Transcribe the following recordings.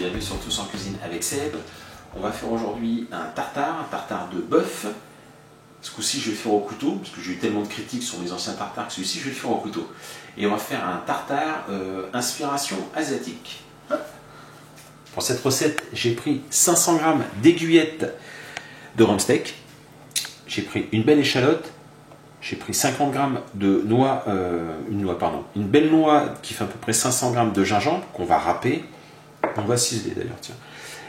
bienvenue sur Tous en Cuisine avec Seb. On va faire aujourd'hui un tartare de bœuf. Ce coup-ci je vais le faire au couteau, parce que j'ai eu tellement de critiques sur mes anciens tartares que celui-ci je vais le faire au couteau. Et on va faire un tartare inspiration asiatique. Pour cette recette, j'ai pris 500 g d'aiguillettes de rhum steak. J'ai pris une belle échalote. J'ai pris 50 g de noix, une belle noix qui fait à peu près 500 g de gingembre qu'on va râper. On va ciseler d'ailleurs, tiens.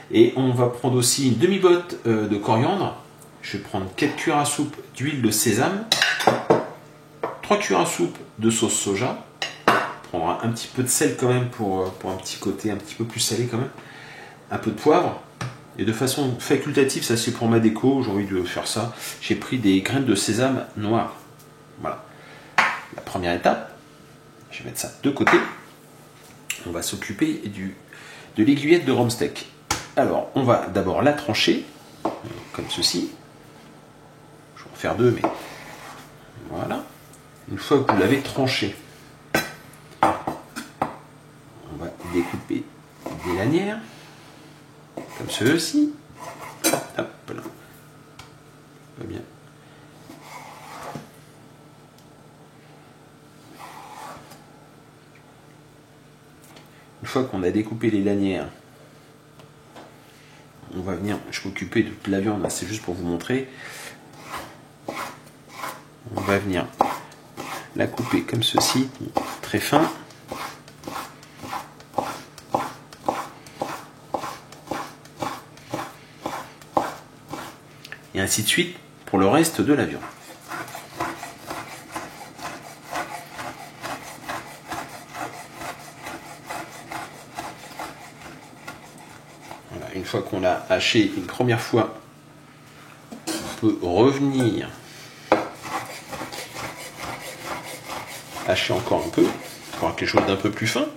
Et on va prendre aussi une demi-botte de coriandre. Je vais prendre 4 cuillères à soupe d'huile de sésame, 3 cuillères à soupe de sauce soja. On prendra un petit peu de sel quand même pour un petit côté un petit peu plus salé quand même. Un peu de poivre. Et de façon facultative, ça c'est pour ma déco, j'ai envie de faire ça. J'ai pris des graines de sésame noires. Voilà. La première étape, je vais mettre ça de côté. On va s'occuper de l'aiguillette de rhum steak. Alors, on va d'abord la trancher, comme ceci. Je vais en faire deux, mais voilà. Une fois que vous l'avez tranché, on va découper des lanières, comme ceci. Hop là. Pas bien. Une fois qu'on a découpé les lanières, on va venir, je vais m'occuper de toute la viande, c'est juste pour vous montrer. On va venir la couper comme ceci, très fin. Et ainsi de suite pour le reste de la viande. Voilà, une fois qu'on l'a haché une première fois, on peut revenir hacher encore un peu pour avoir quelque chose d'un peu plus fin.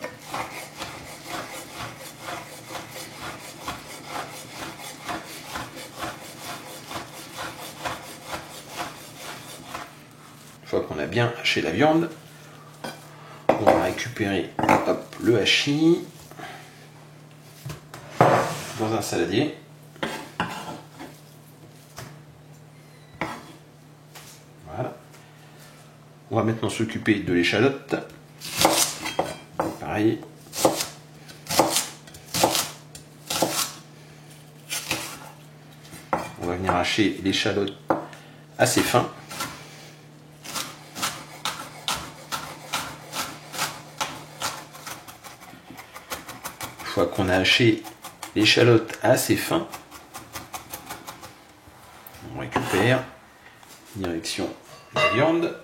Une fois qu'on a bien haché la viande, on va récupérer le hachis dans un saladier. Voilà. On va maintenant s'occuper de l'échalote. Pareil. On va venir hacher l'échalote assez fin. Une fois qu'on a haché l'échalote assez fin, on récupère direction la viande.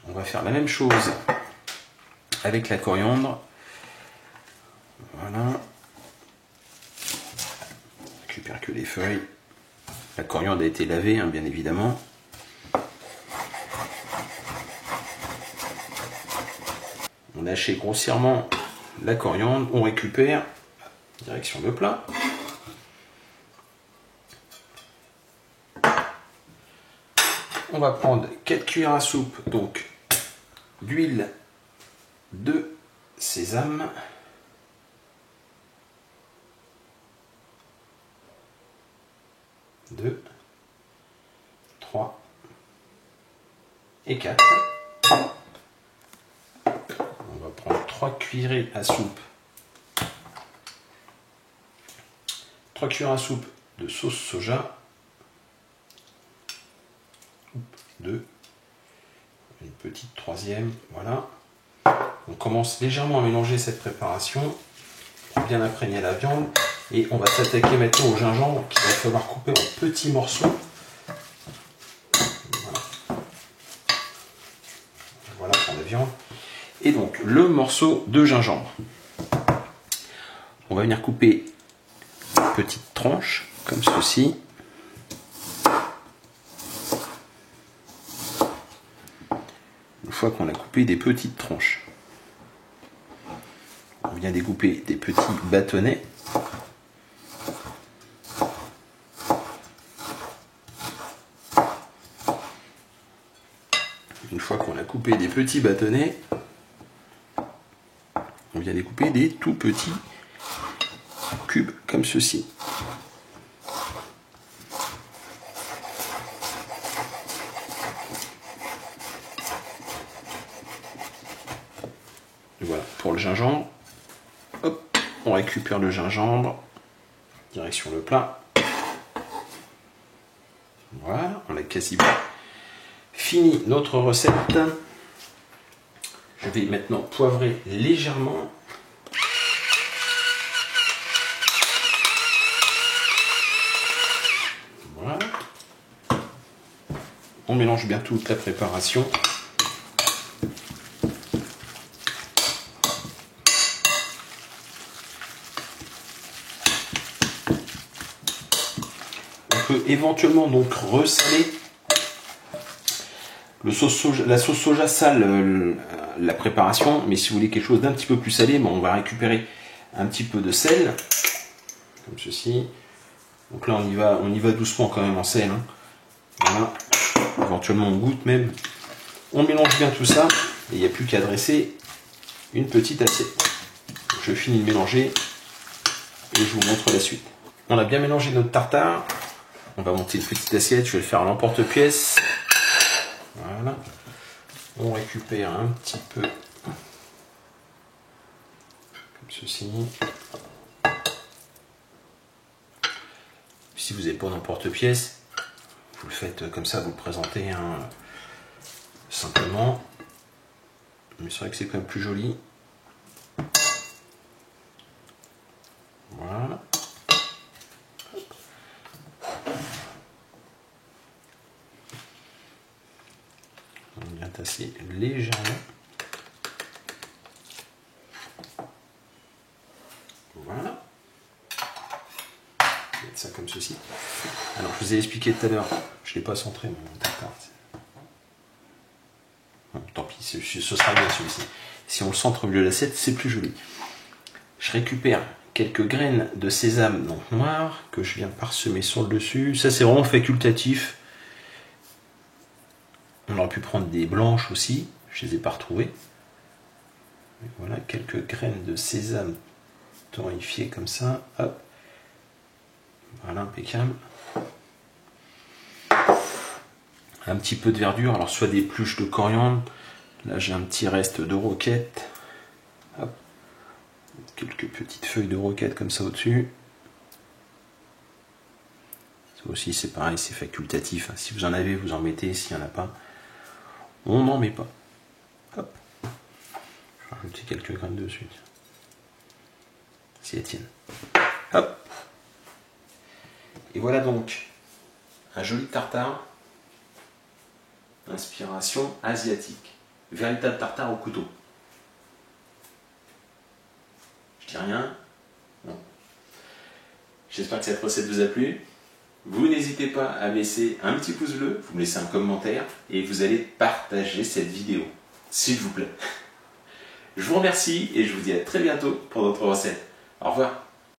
On va faire la même chose avec la coriandre. Voilà. On récupère que les feuilles. La coriandre a été lavée, hein, bien évidemment. On a haché grossièrement la coriandre. On récupère direction le plat. On va prendre 4 cuillères à soupe donc d'huile de sésame. Deux, 3 et 4. On va prendre 3 cuillerées à soupe. 3 cuillères à soupe de sauce soja. 2, une petite troisième, voilà. On commence légèrement à mélanger cette préparation pour bien imprégner la viande et on va s'attaquer maintenant au gingembre qu'il va falloir couper en petits morceaux. Voilà pour la viande. Et donc le morceau de gingembre. On va venir couper une petite tranche comme ceci. Une fois qu'on a coupé des petites tranches, on vient découper des petits bâtonnets. Une fois qu'on a coupé des petits bâtonnets, on vient découper des tout petits cubes comme ceci. Voilà pour le gingembre. Hop, on récupère le gingembre, direction le plat. Voilà, on a quasiment fini notre recette. Je vais maintenant poivrer légèrement. Voilà. On mélange bien toute la préparation. On peut éventuellement donc ressaler. La sauce soja sale la préparation, mais si vous voulez quelque chose d'un petit peu plus salé, on va récupérer un petit peu de sel, comme ceci. Donc là on y va doucement quand même en sel. Hein. Voilà. Éventuellement on goûte même. On mélange bien tout ça et il n'y a plus qu'à dresser une petite assiette. Donc je finis de mélanger et je vous montre la suite. On a bien mélangé notre tartare. On va monter une petite assiette, je vais le faire à l'emporte-pièce. Voilà. On récupère un petit peu comme ceci. Si vous n'avez pas d'emporte-pièce, vous le faites comme ça, vous le présentez simplement. Mais c'est vrai que c'est quand même plus joli. Voilà. On vient tasser légèrement. Voilà. Mettre ça comme ceci. Alors je vous ai expliqué tout à l'heure, je ne l'ai pas centré mon tartare. Bon, tant pis, ce sera bien celui-ci. Si on le centre au milieu de l'assiette, c'est plus joli. Je récupère quelques graines de sésame donc noir que je viens parsemer sur le dessus. Ça c'est vraiment facultatif. On aurait pu prendre des blanches aussi, je les ai pas retrouvées. Voilà, quelques graines de sésame torréfiées comme ça. Hop. Voilà, impeccable. Un petit peu de verdure, alors soit des pluches de coriandre. Là j'ai un petit reste de roquette. Hop. Quelques petites feuilles de roquette comme ça au-dessus. Ça aussi c'est pareil, c'est facultatif. Si vous en avez, vous en mettez. S'il n'y en a pas, on n'en met pas. Hop. Je vais rajouter quelques graines dessus. Si elles tiennent. Hop. Et voilà donc un joli tartare. Inspiration asiatique. Véritable tartare au couteau. Je dis rien. Non. J'espère que cette recette vous a plu. Vous n'hésitez pas à laisser un petit pouce bleu, vous me laissez un commentaire et vous allez partager cette vidéo, s'il vous plaît. Je vous remercie et je vous dis à très bientôt pour d'autres recettes. Au revoir.